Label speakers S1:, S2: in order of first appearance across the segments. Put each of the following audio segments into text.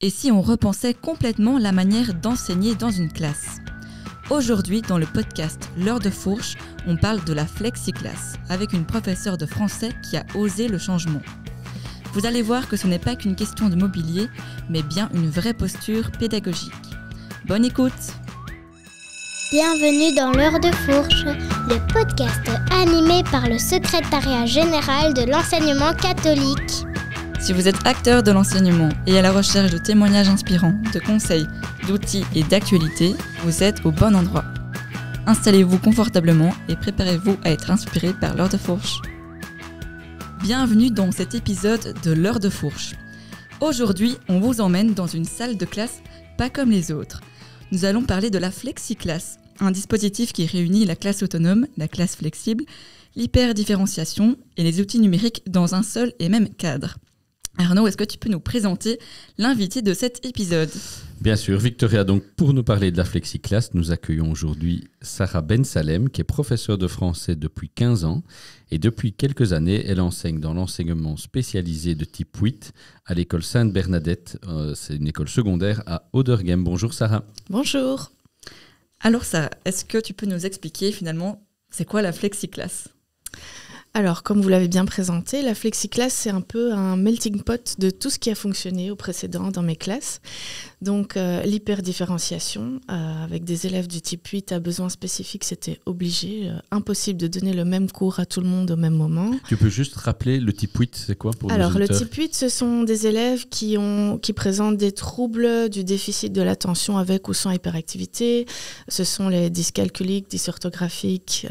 S1: Et si on repensait complètement la manière d'enseigner dans une classe ? Aujourd'hui, dans le podcast L'heure de fourche, on parle de la flexiclass avec une professeure de français qui a osé le changement. Vous allez voir que ce n'est pas qu'une question de mobilier, mais bien une vraie posture pédagogique. Bonne écoute!
S2: Bienvenue dans l'heure de fourche, le podcast animé par le secrétariat général de l'enseignement catholique.
S1: Si vous êtes acteur de l'enseignement et à la recherche de témoignages inspirants, de conseils, d'outils et d'actualités, vous êtes au bon endroit. Installez-vous confortablement et préparez-vous à être inspiré par l'heure de fourche. Bienvenue dans cet épisode de l'heure de fourche. Aujourd'hui, on vous emmène dans une salle de classe pas comme les autres. Nous allons parler de la flexiclass, un dispositif qui réunit la classe autonome, la classe flexible, l'hyperdifférenciation et les outils numériques dans un seul et même cadre. Arnaud, est-ce que tu peux nous présenter l'invité de cet épisode ?
S3: Bien sûr, Victoria. Donc, pour nous parler de la flexiclass, nous accueillons aujourd'hui Sarah Ben Salem, qui est professeure de français depuis 15 ans. Et depuis quelques années, elle enseigne dans l'enseignement spécialisé de type 8 à l'école Sainte-Bernadette. C'est une école secondaire à Oderghem. Bonjour Sarah.
S4: Bonjour.
S1: Alors Sarah, est-ce que tu peux nous expliquer finalement, c'est quoi la flexiclass ?
S4: Alors, comme vous l'avez bien présenté, la flexiclass, c'est un peu un melting pot de tout ce qui a fonctionné au précédent dans mes classes. Donc, l'hyperdifférenciation, avec des élèves du type 8 à besoins spécifiques, c'était obligé, impossible de donner le même cours à tout le monde au même moment.
S3: Tu peux juste rappeler le type 8, c'est quoi pour
S4: Alors,
S3: nos auditeurs ?
S4: le type 8, ce sont des élèves qui présentent des troubles du déficit de l'attention avec ou sans hyperactivité. Ce sont les dyscalculiques, dysorthographiques,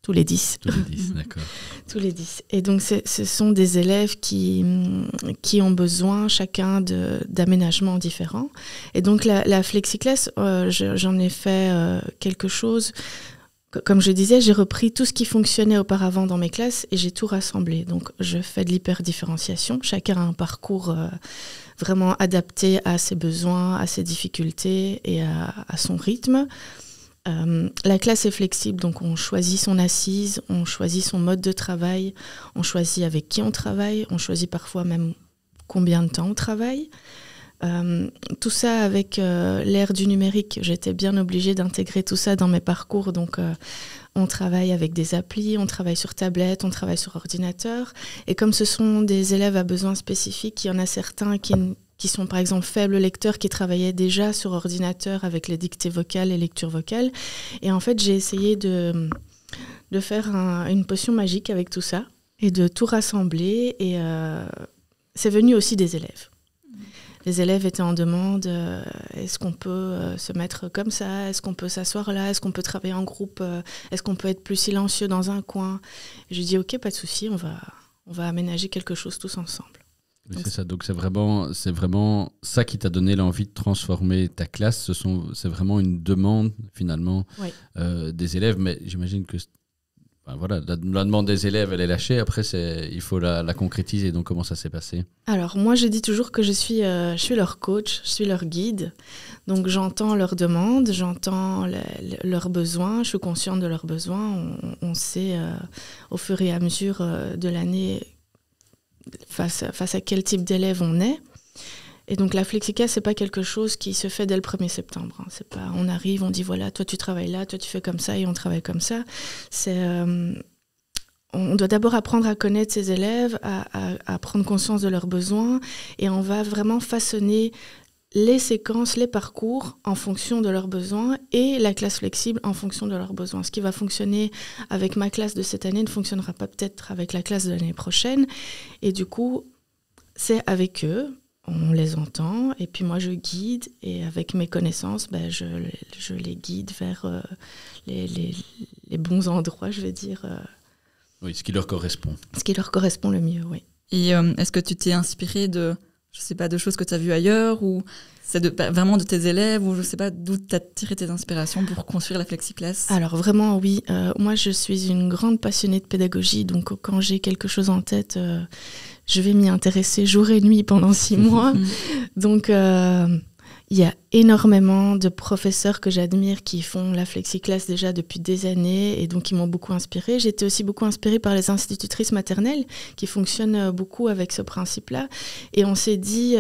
S4: tous les 10.
S3: Tous les 10, d'accord.
S4: Tous les 10. Et donc, ce sont des élèves qui ont besoin chacun d'aménagements différents. Et donc, la flexiclass, j'en ai fait quelque chose. Comme je disais, j'ai repris tout ce qui fonctionnait auparavant dans mes classes et j'ai tout rassemblé. Donc, je fais de l'hyperdifférenciation. Chacun a un parcours vraiment adapté à ses besoins, à ses difficultés et à son rythme. La classe est flexible, donc on choisit son assise, on choisit son mode de travail, on choisit avec qui on travaille, on choisit parfois même combien de temps on travaille. Tout ça avec l'ère du numérique, j'étais bien obligée d'intégrer tout ça dans mes parcours. Donc on travaille avec des applis, on travaille sur tablette, on travaille sur ordinateur. Et comme ce sont des élèves à besoins spécifiques, il y en a certains qui sont par exemple faibles lecteurs, qui travaillaient déjà sur ordinateur avec les dictées vocales et lectures vocales. Et en fait, j'ai essayé de faire une potion magique avec tout ça et de tout rassembler. Et c'est venu aussi des élèves. Les élèves étaient en demande, est-ce qu'on peut se mettre comme ça ? Est-ce qu'on peut s'asseoir là ? Est-ce qu'on peut travailler en groupe ? Est-ce qu'on peut être plus silencieux dans un coin ? Et je dis, ok, pas de souci, on va aménager quelque chose tous ensemble.
S3: Oui, c'est ça. Donc, c'est vraiment ça qui t'a donné l'envie de transformer ta classe. C'est vraiment une demande, finalement,
S4: Oui.
S3: des élèves. Mais j'imagine que la demande des élèves, elle est lâchée. Après, il faut la concrétiser. Donc, comment ça s'est passé ?
S4: Alors, moi, je dis toujours que je suis leur coach, je suis leur guide. Donc, j'entends leurs demandes, j'entends leurs besoins. Je suis consciente de leurs besoins. On sait, au fur et à mesure de l'année, face à quel type d'élève on est. Et donc la flexiclass, c'est pas quelque chose qui se fait dès le 1er septembre. Hein. C'est pas, on arrive, on dit voilà, toi tu travailles là, toi tu fais comme ça et on travaille comme ça. On doit d'abord apprendre à connaître ses élèves, à prendre conscience de leurs besoins et on va vraiment façonner les séquences, les parcours en fonction de leurs besoins et la classe flexible en fonction de leurs besoins. Ce qui va fonctionner avec ma classe de cette année ne fonctionnera pas peut-être avec la classe de l'année prochaine. Et du coup, c'est avec eux, on les entend et puis moi je guide et avec mes connaissances, je les guide vers les bons endroits, je vais dire.
S3: Oui, ce qui leur correspond.
S4: Ce qui leur correspond le mieux, oui.
S1: Et est-ce que tu t'es inspirée de choses que tu as vues ailleurs ou c'est vraiment de tes élèves ou je sais pas d'où tu as tiré tes inspirations pour construire la flexiclass ?
S4: Alors vraiment oui, moi je suis une grande passionnée de pédagogie, donc quand j'ai quelque chose en tête, je vais m'y intéresser jour et nuit pendant 6 mois. Donc il il y a énormément de professeurs que j'admire qui font la flexiclass déjà depuis des années et donc qui m'ont beaucoup inspirée. J'étais aussi beaucoup inspirée par les institutrices maternelles qui fonctionnent beaucoup avec ce principe-là. Et on s'est dit,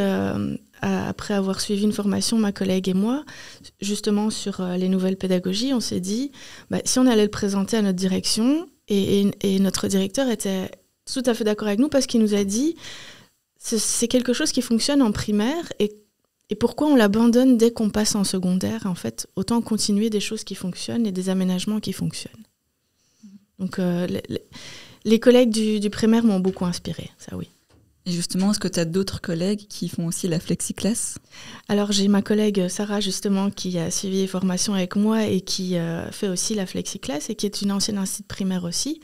S4: après avoir suivi une formation, ma collègue et moi, justement sur les nouvelles pédagogies, on s'est dit, si on allait le présenter à notre direction, et notre directeur était tout à fait d'accord avec nous parce qu'il nous a dit, c'est quelque chose qui fonctionne en primaire et pourquoi on l'abandonne dès qu'on passe en secondaire? En fait, autant continuer des choses qui fonctionnent et des aménagements qui fonctionnent. Donc, les collègues du primaire m'ont beaucoup inspirée, ça oui.
S1: Et justement, est-ce que tu as d'autres collègues qui font aussi la flexiclass?
S4: Alors, j'ai ma collègue Sarah, justement, qui a suivi les formations avec moi et qui fait aussi la flexiclass et qui est une ancienne institut primaire aussi.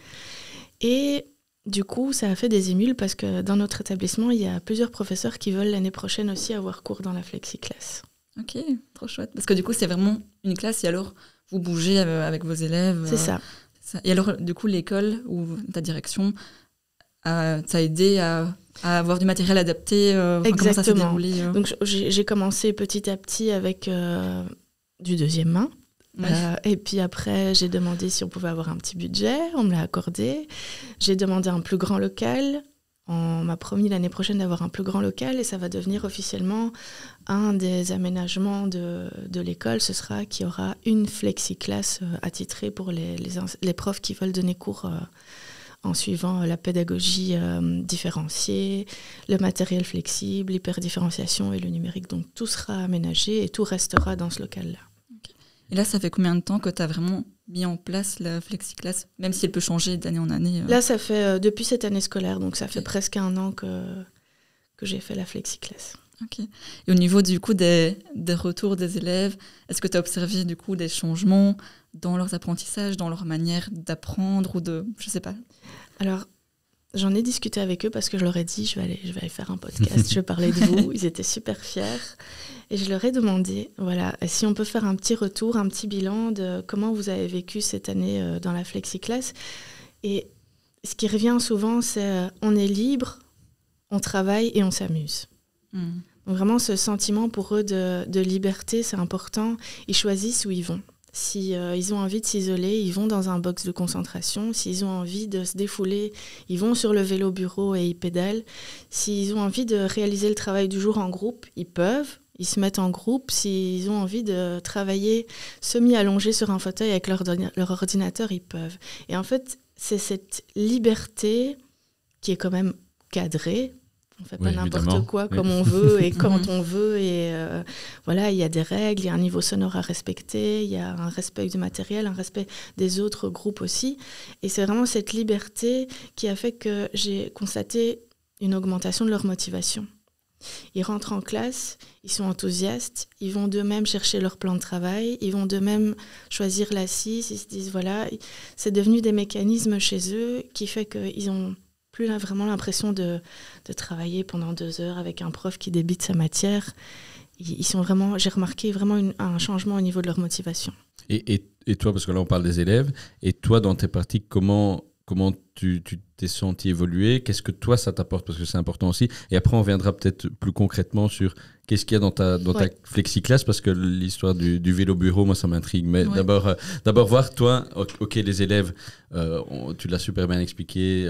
S4: Et du coup, ça a fait des émules parce que dans notre établissement, il y a plusieurs professeurs qui veulent l'année prochaine aussi avoir cours dans la flexiclass.
S1: Ok, trop chouette. Parce que du coup, c'est vraiment une classe et alors vous bougez avec vos élèves.
S4: C'est ça.
S1: Et alors, du coup, l'école ou ta direction t'a aidé à avoir du matériel adapté.
S4: Exactement.
S1: Comment ça s'est déroulé
S4: Donc, j'ai commencé petit à petit avec du deuxième main.
S1: Ouais.
S4: Et puis après, j'ai demandé si on pouvait avoir un petit budget. On me l'a accordé. J'ai demandé un plus grand local. On m'a promis l'année prochaine d'avoir un plus grand local et ça va devenir officiellement un des aménagements de l'école. Ce sera qu'il y aura une flexiclass attitrée pour les profs qui veulent donner cours en suivant la pédagogie différenciée, le matériel flexible, l'hyperdifférenciation et le numérique. Donc tout sera aménagé et tout restera dans ce local-là.
S1: Et là, ça fait combien de temps que tu as vraiment mis en place la flexiclass, même si elle peut changer d'année en année
S4: Là, ça fait depuis cette année scolaire, donc ça fait presque 1 an que j'ai fait la flexiclass.
S1: Ok. Et au niveau du coup des retours des élèves, est-ce que tu as observé du coup des changements dans leurs apprentissages, dans leur manière d'apprendre ou de, je sais pas?
S4: Alors, j'en ai discuté avec eux parce que je leur ai dit je vais aller faire un podcast, je vais parler de vous. Ils étaient super fiers. Et je leur ai demandé, voilà, si on peut faire un petit retour, un petit bilan de comment vous avez vécu cette année dans la flexiclass. Et ce qui revient souvent, c'est on est libre, on travaille et on s'amuse. Donc vraiment, ce sentiment pour eux de liberté, c'est important. Ils choisissent où ils vont. Si ils ont envie de s'isoler, ils vont dans un box de concentration. S'ils ont envie de se défouler, ils vont sur le vélo bureau et ils pédalent. S'ils ont envie de réaliser le travail du jour en groupe, ils peuvent. Ils se mettent en groupe. S'ils ont envie de travailler semi-allongés sur un fauteuil avec leur ordinateur, ils peuvent. Et en fait, c'est cette liberté qui est quand même cadrée. On ne fait pas n'importe quoi comme on veut et quand on veut. Et voilà, il y a des règles, il y a un niveau sonore à respecter, il y a un respect du matériel, un respect des autres groupes aussi. Et c'est vraiment cette liberté qui a fait que j'ai constaté une augmentation de leur motivation. Ils rentrent en classe, ils sont enthousiastes, ils vont d'eux-mêmes chercher leur plan de travail, ils vont d'eux-mêmes choisir la CIS, ils se disent voilà, c'est devenu des mécanismes chez eux qui fait qu'ils ont plus vraiment l'impression de travailler pendant 2 heures avec un prof qui débite sa matière. Ils sont vraiment, j'ai remarqué vraiment un changement au niveau de leur motivation.
S3: Et toi, parce que là on parle des élèves, et toi dans tes pratiques, comment tu t'es senti évoluer? Qu'est-ce que toi ça t'apporte? Parce que c'est important aussi. Et après on reviendra peut-être plus concrètement sur qu'est-ce qu'il y a dans ta flexiclass, parce que l'histoire du vélo bureau, moi ça m'intrigue. Mais d'abord voir toi, ok, les élèves, tu l'as super bien expliqué,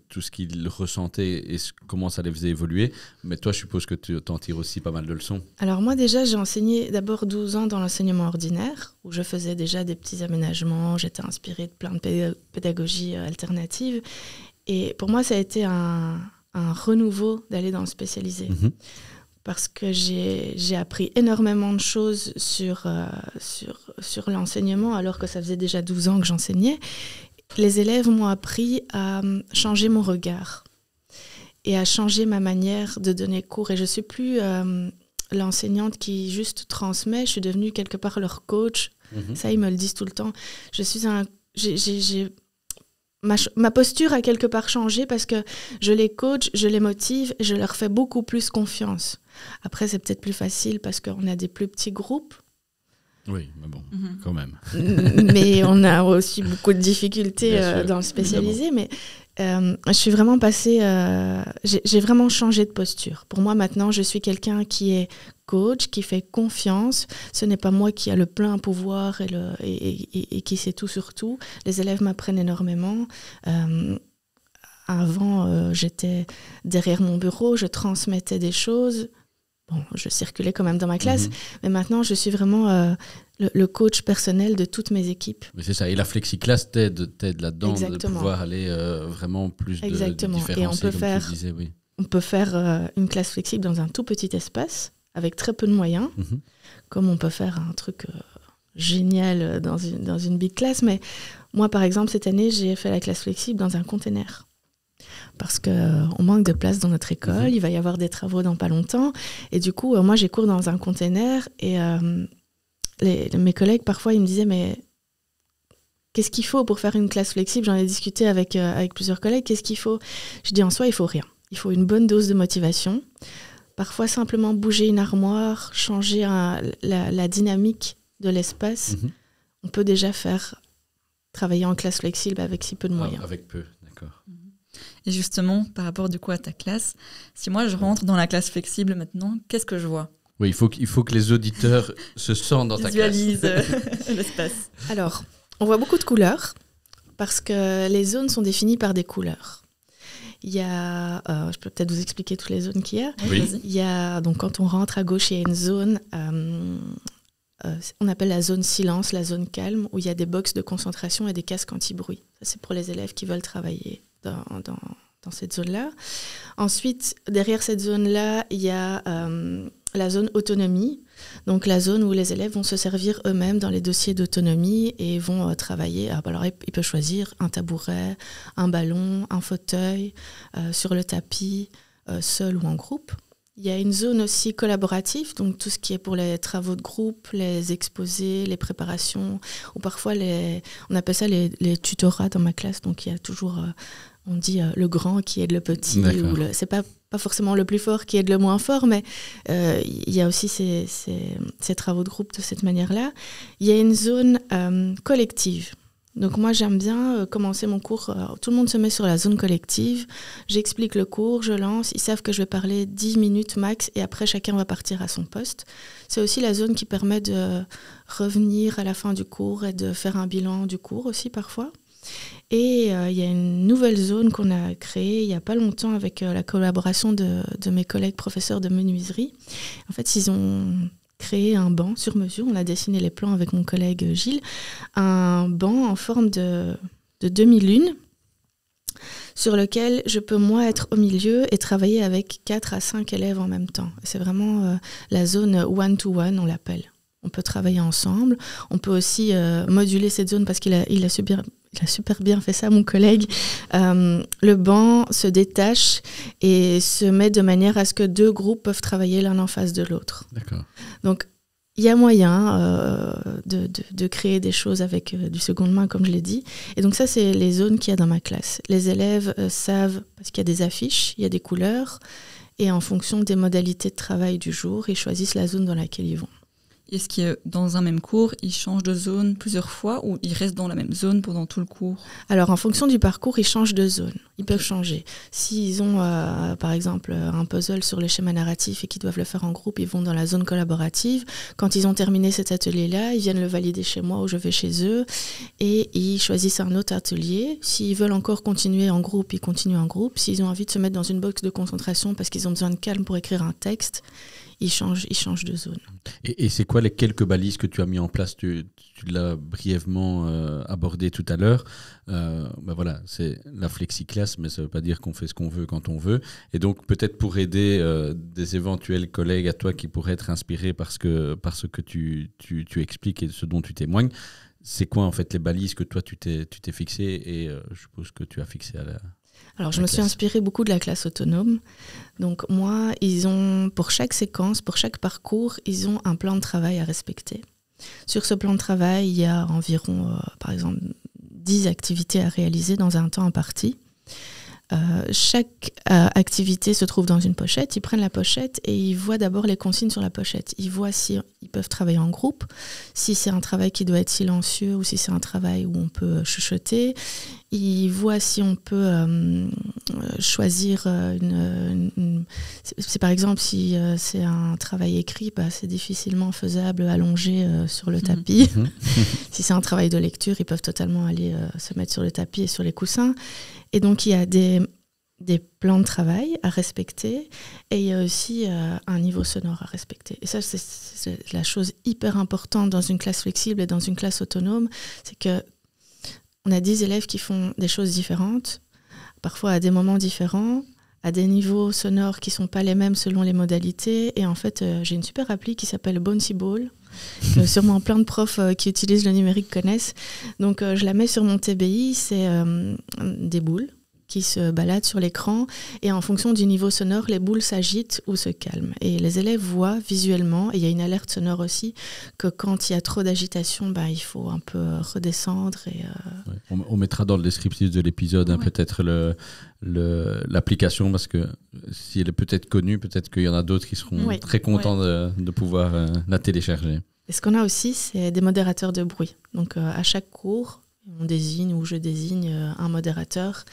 S3: tout ce qu'ils ressentaient et comment ça les faisait évoluer. Mais toi, je suppose que tu t'en tires aussi pas mal de leçons.
S4: Alors moi déjà, j'ai enseigné d'abord 12 ans dans l'enseignement ordinaire, où je faisais déjà des petits aménagements, j'étais inspirée de plein de pédagogies alternatives. Et pour moi, ça a été un renouveau d'aller dans le spécialisé. Parce que j'ai appris énormément de choses sur l'enseignement, alors que ça faisait déjà 12 ans que j'enseignais. Les élèves m'ont appris à changer mon regard et à changer ma manière de donner cours. Et je ne suis plus l'enseignante qui juste transmet, je suis devenue quelque part leur coach. Ça, ils me le disent tout le temps. Ma posture a quelque part changé parce que je les coach, je les motive, je leur fais beaucoup plus confiance. Après, c'est peut-être plus facile parce qu'on a des plus petits groupes.
S3: Oui, mais bon, quand même.
S4: Mais on a aussi beaucoup de difficultés dans le spécialisé. Mais Je suis vraiment passée... j'ai vraiment changé de posture. Pour moi, maintenant, je suis quelqu'un qui est coach, qui fait confiance. Ce n'est pas moi qui a le plein pouvoir et qui sait tout sur tout. Les élèves m'apprennent énormément. Avant, j'étais derrière mon bureau, je transmettais des choses. Bon, je circulais quand même dans ma classe, mais maintenant, je suis vraiment le coach personnel de toutes mes équipes.
S3: Mais c'est ça, et la flexiclass t'aide là-dedans.
S4: Exactement.
S3: De pouvoir aller vraiment plus de différencier,
S4: et on peut faire,
S3: comme tu disais, oui.
S4: On peut faire une classe flexible dans un tout petit espace, avec très peu de moyens, comme on peut faire un truc génial dans une big class. Mais moi, par exemple, cette année, j'ai fait la classe flexible dans un container. Parce qu'on manque de place dans notre école, il va y avoir des travaux dans pas longtemps. Et du coup, moi, j'ai cours dans un container. Et mes collègues, parfois, ils me disaient, mais qu'est-ce qu'il faut pour faire une classe flexible ? J'en ai discuté avec plusieurs collègues. Qu'est-ce qu'il faut ? Je dis, en soi, il faut rien. Il faut une bonne dose de motivation. Parfois, simplement bouger une armoire, changer la dynamique de l'espace. On peut déjà faire travailler en classe flexible avec si peu de moyens.
S3: Avec peu, d'accord.
S1: Et justement, par rapport du coup à ta classe, si moi je rentre dans la classe flexible maintenant, qu'est-ce que je vois ?
S3: Oui, il faut que les auditeurs se sentent dans ta classe.
S1: Visualise l'espace.
S4: Alors, on voit beaucoup de couleurs parce que les zones sont définies par des couleurs. Il y a, je peux peut-être vous expliquer toutes les zones qu'il y a.
S3: Oui.
S4: Il y a, donc quand on rentre à gauche, il y a une zone, on appelle la zone silence, la zone calme, où il y a des box de concentration et des casques anti-bruit. Ça, c'est pour les élèves qui veulent travailler dans cette zone-là. Ensuite, derrière cette zone-là, il y a la zone autonomie, donc la zone où les élèves vont se servir eux-mêmes dans les dossiers d'autonomie et vont travailler. Alors, ils peuvent choisir un tabouret, un ballon, un fauteuil, sur le tapis, seul ou en groupe. Il y a une zone aussi collaborative, donc tout ce qui est pour les travaux de groupe, les exposés, les préparations, ou parfois on appelle ça les tutorats dans ma classe, donc il y a toujours... on dit le grand qui aide le petit, c'est pas forcément le plus fort qui aide le moins fort, mais il y a aussi ces travaux de groupe de cette manière-là. Il y a une zone collective. Donc moi, j'aime bien commencer mon cours. Tout le monde se met sur la zone collective. J'explique le cours, je lance. Ils savent que je vais parler 10 minutes max et après, chacun va partir à son poste. C'est aussi la zone qui permet de revenir à la fin du cours et de faire un bilan du cours aussi parfois. Et il y a une nouvelle zone qu'on a créée il n'y a pas longtemps avec la collaboration de mes collègues professeurs de menuiserie. En fait, ils ont créé un banc sur mesure. On a dessiné les plans avec mon collègue Gilles. Un banc en forme de demi-lune sur lequel je peux, moi, être au milieu et travailler avec 4 à 5 élèves en même temps. C'est vraiment la zone one-to-one, on l'appelle. On peut travailler ensemble. On peut aussi moduler cette zone parce qu'il a super bien fait ça, mon collègue. Le banc se détache et se met de manière à ce que 2 groupes peuvent travailler l'un en face de l'autre.
S3: D'accord.
S4: Donc, il y a moyen de créer des choses avec du seconde main, comme je l'ai dit. Et donc ça, c'est les zones qu'il y a dans ma classe. Les élèves savent, parce qu'il y a des affiches, il y a des couleurs, et en fonction des modalités de travail du jour, ils choisissent la zone dans laquelle ils vont.
S1: Est-ce que dans un même cours, ils changent de zone plusieurs fois ou ils restent dans la même zone pendant tout le cours ?
S4: Alors, en fonction du parcours, ils changent de zone. Ils peuvent changer. S'ils ont, par exemple, un puzzle sur le schéma narratif et qu'ils doivent le faire en groupe, ils vont dans la zone collaborative. Quand ils ont terminé cet atelier-là, ils viennent le valider chez moi ou je vais chez eux et ils choisissent un autre atelier. S'ils veulent encore continuer en groupe, ils continuent en groupe. S'ils ont envie de se mettre dans une box de concentration parce qu'ils ont besoin de calme pour écrire un texte, ils changent de zone.
S3: Et c'est quoi les quelques balises que tu as mis en place ? Tu l'as brièvement abordé tout à l'heure. Voilà, c'est la flexiclass, mais ça ne veut pas dire qu'on fait ce qu'on veut quand on veut. Et donc, peut-être pour aider des éventuels collègues à toi qui pourraient être inspirés par ce que tu expliques et ce dont tu témoignes, c'est quoi en fait les balises que toi tu t'es fixé et je suppose que tu as fixé à la...
S4: Alors, je me suis inspirée beaucoup de la classe autonome. Donc, moi, pour chaque séquence, pour chaque parcours, ils ont un plan de travail à respecter. Sur ce plan de travail, il y a environ, par exemple, 10 activités à réaliser dans un temps imparti. Chaque activité se trouve dans une pochette. Ils prennent la pochette et ils voient d'abord les consignes sur la pochette. Ils voient si ils peuvent travailler en groupe, si c'est un travail qui doit être silencieux ou si c'est un travail où on peut chuchoter. il voit si on peut choisir c'est par exemple si c'est un travail écrit, c'est difficilement faisable allongé sur le tapis. Si c'est un travail de lecture, ils peuvent totalement aller se mettre sur le tapis et sur les coussins. Et donc il y a des plans de travail à respecter et il y a aussi un niveau sonore à respecter. Et ça, c'est la chose hyper importante dans une classe flexible et dans une classe autonome, c'est que on a 10 élèves qui font des choses différentes, parfois à des moments différents, à des niveaux sonores qui ne sont pas les mêmes selon les modalités. Et en fait, j'ai une super appli qui s'appelle Bouncy Ball, que sûrement plein de profs qui utilisent le numérique connaissent. Donc, je la mets sur mon TBI, c'est des boules qui se baladent sur l'écran et en fonction du niveau sonore, les boules s'agitent ou se calment. Et les élèves voient visuellement, et il y a une alerte sonore aussi, que quand il y a trop d'agitation, il faut un peu redescendre. Et,
S3: ouais. On mettra dans le descriptif de l'épisode peut-être l'application, parce que si elle est peut-être connue, peut-être qu'il y en a d'autres qui seront très contents de pouvoir la télécharger.
S4: Et ce qu'on a aussi, c'est des modérateurs de bruit. Donc à chaque cours, on désigne ou je désigne un modérateur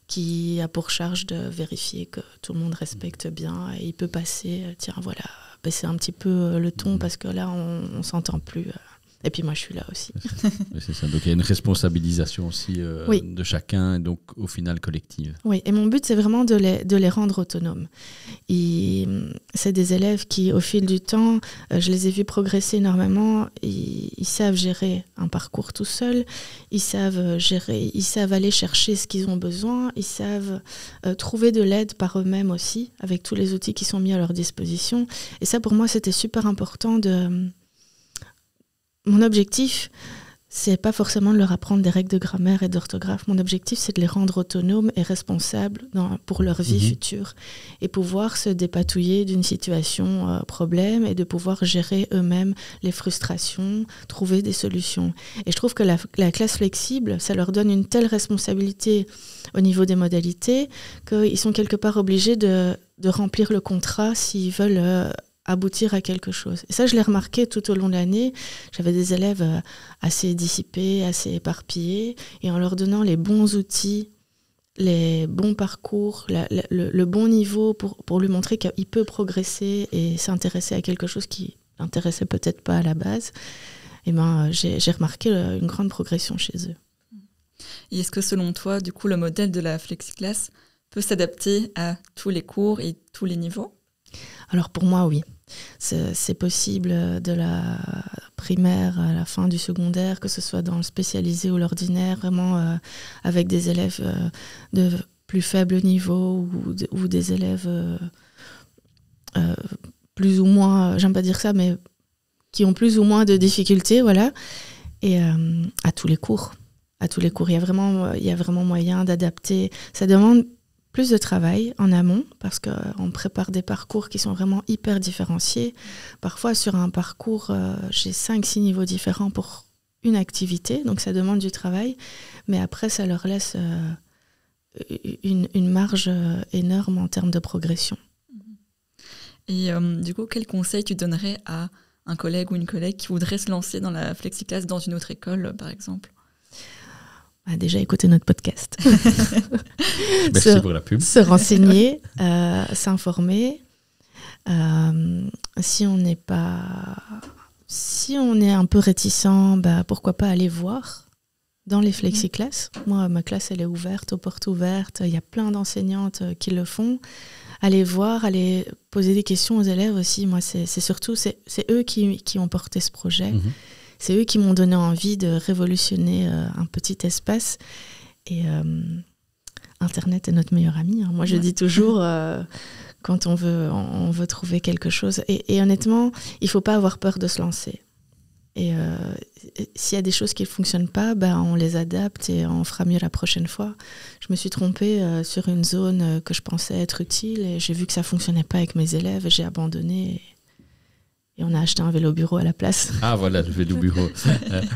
S4: qui a pour charge de vérifier que tout le monde respecte bien et il peut passer, baisser un petit peu le ton parce que là on s'entend plus. Et puis moi je suis là aussi.
S3: C'est ça. Donc il y a une responsabilisation aussi de chacun et donc au final collective.
S4: Oui, et mon but c'est vraiment de les rendre autonomes. C'est des élèves qui au fil du temps, je les ai vus progresser énormément, ils savent gérer un parcours tout seuls, ils savent aller chercher ce qu'ils ont besoin, ils savent trouver de l'aide par eux-mêmes aussi, avec tous les outils qui sont mis à leur disposition. Et ça pour moi c'était super important Mon objectif, c'est pas forcément de leur apprendre des règles de grammaire et d'orthographe. Mon objectif, c'est de les rendre autonomes et responsables pour leur vie future et pouvoir se dépatouiller d'une situation problème et de pouvoir gérer eux-mêmes les frustrations, trouver des solutions. Et je trouve que la classe flexible, ça leur donne une telle responsabilité au niveau des modalités qu'ils sont quelque part obligés de remplir le contrat s'ils veulent aboutir à quelque chose. Et ça, je l'ai remarqué tout au long de l'année. J'avais des élèves assez dissipés, assez éparpillés, et en leur donnant les bons outils, les bons parcours, le bon niveau pour lui montrer qu'il peut progresser et s'intéresser à quelque chose qui l'intéressait peut-être pas à la base, j'ai remarqué une grande progression chez eux.
S1: Et est-ce que selon toi, du coup, le modèle de la flexiclass peut s'adapter à tous les cours et tous les niveaux ?
S4: Alors pour moi, oui. C'est possible de la primaire à la fin du secondaire, que ce soit dans le spécialisé ou l'ordinaire, vraiment avec des élèves de plus faible niveau ou des élèves plus ou moins, j'aime pas dire ça, mais qui ont plus ou moins de difficultés, voilà. Et à tous les cours. Il y a vraiment moyen d'adapter. Ça demande plus de travail en amont parce qu'on prépare des parcours qui sont vraiment hyper différenciés. Parfois, sur un parcours, j'ai 5-6 niveaux différents pour une activité, donc ça demande du travail. Mais après, ça leur laisse une marge énorme en termes de progression.
S1: Et du coup, quel conseil tu donnerais à un collègue ou une collègue qui voudrait se lancer dans la flexiclass dans une autre école, par exemple ?
S4: Déjà écouter notre podcast.
S3: Merci pour la pub.
S4: Se renseigner, s'informer. Si on est un peu réticent, pourquoi pas aller voir dans les flexiclass. Moi, ma classe, elle est ouverte, aux portes ouvertes. Il y a plein d'enseignantes qui le font. Aller voir, aller poser des questions aux élèves aussi. Moi, c'est eux qui ont porté ce projet. C'est eux qui m'ont donné envie de révolutionner un petit espace. Et Internet est notre meilleur ami. Hein. Moi, je dis toujours, quand on veut trouver quelque chose. Et honnêtement, il ne faut pas avoir peur de se lancer. Et s'il y a des choses qui ne fonctionnent pas, on les adapte et on fera mieux la prochaine fois. Je me suis trompée sur une zone que je pensais être utile et j'ai vu que ça ne fonctionnait pas avec mes élèves et j'ai abandonné. Et on a acheté un vélo bureau à la place.
S3: Ah voilà, le vélo bureau.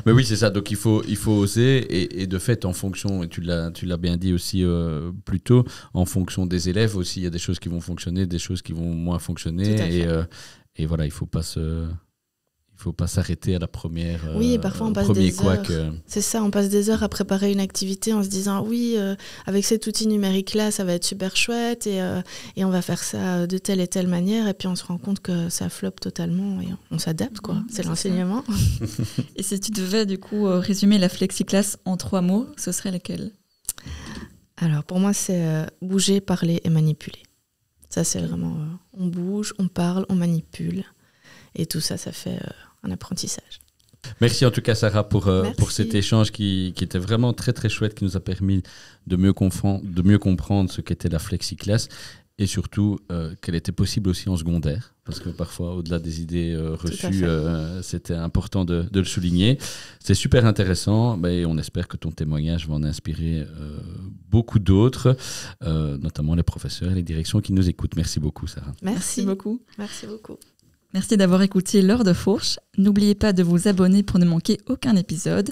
S3: Mais oui, c'est ça. Donc il faut oser et de fait, en fonction, et tu l'as bien dit aussi plus tôt, en fonction des élèves aussi, il y a des choses qui vont fonctionner, des choses qui vont moins fonctionner. Et voilà, il faut pas Il ne faut pas s'arrêter à la première.
S4: Oui, et parfois on passe des heures. C'est ça, on passe des heures à préparer une activité en se disant oui, avec cet outil numérique-là, ça va être super chouette et on va faire ça de telle et telle manière. Et puis on se rend compte que ça floppe totalement et on s'adapte, quoi. C'est l'enseignement.
S1: Et si tu devais du coup résumer la FlexiClass en 3 mots, ce serait lesquels ?
S4: Alors pour moi, c'est bouger, parler et manipuler. Ça, c'est vraiment... on bouge, on parle, on manipule. Et tout ça, ça fait un apprentissage.
S3: Merci en tout cas, Sarah, pour cet échange qui était vraiment très, très chouette, qui nous a permis de mieux comprendre ce qu'était la FlexiClass et surtout qu'elle était possible aussi en secondaire. Parce que parfois, au-delà des idées reçues, c'était important de le souligner. C'est super intéressant et on espère que ton témoignage va en inspirer beaucoup d'autres, notamment les professeurs et les directions qui nous écoutent. Merci beaucoup, Sarah.
S1: Merci beaucoup.
S4: Merci beaucoup.
S1: Merci d'avoir écouté l'heure de fourche. N'oubliez pas de vous abonner pour ne manquer aucun épisode.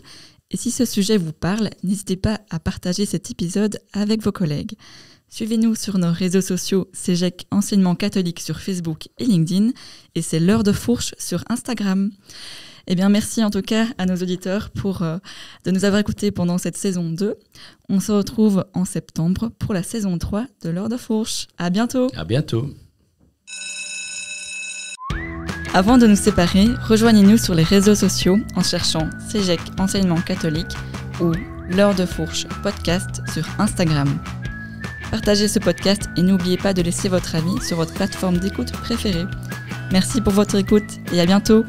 S1: Et si ce sujet vous parle, n'hésitez pas à partager cet épisode avec vos collègues. Suivez-nous sur nos réseaux sociaux CEGEC Enseignement Catholique sur Facebook et LinkedIn et c'est l'heure de fourche sur Instagram. Eh bien, merci en tout cas à nos auditeurs de nous avoir écoutés pendant cette saison 2. On se retrouve en septembre pour la saison 3 de l'heure de fourche. À bientôt.
S3: À bientôt.
S1: Avant de nous séparer, rejoignez-nous sur les réseaux sociaux en cherchant CEGEC Enseignement Catholique ou l'heure de fourche podcast sur Instagram. Partagez ce podcast et n'oubliez pas de laisser votre avis sur votre plateforme d'écoute préférée. Merci pour votre écoute et à bientôt.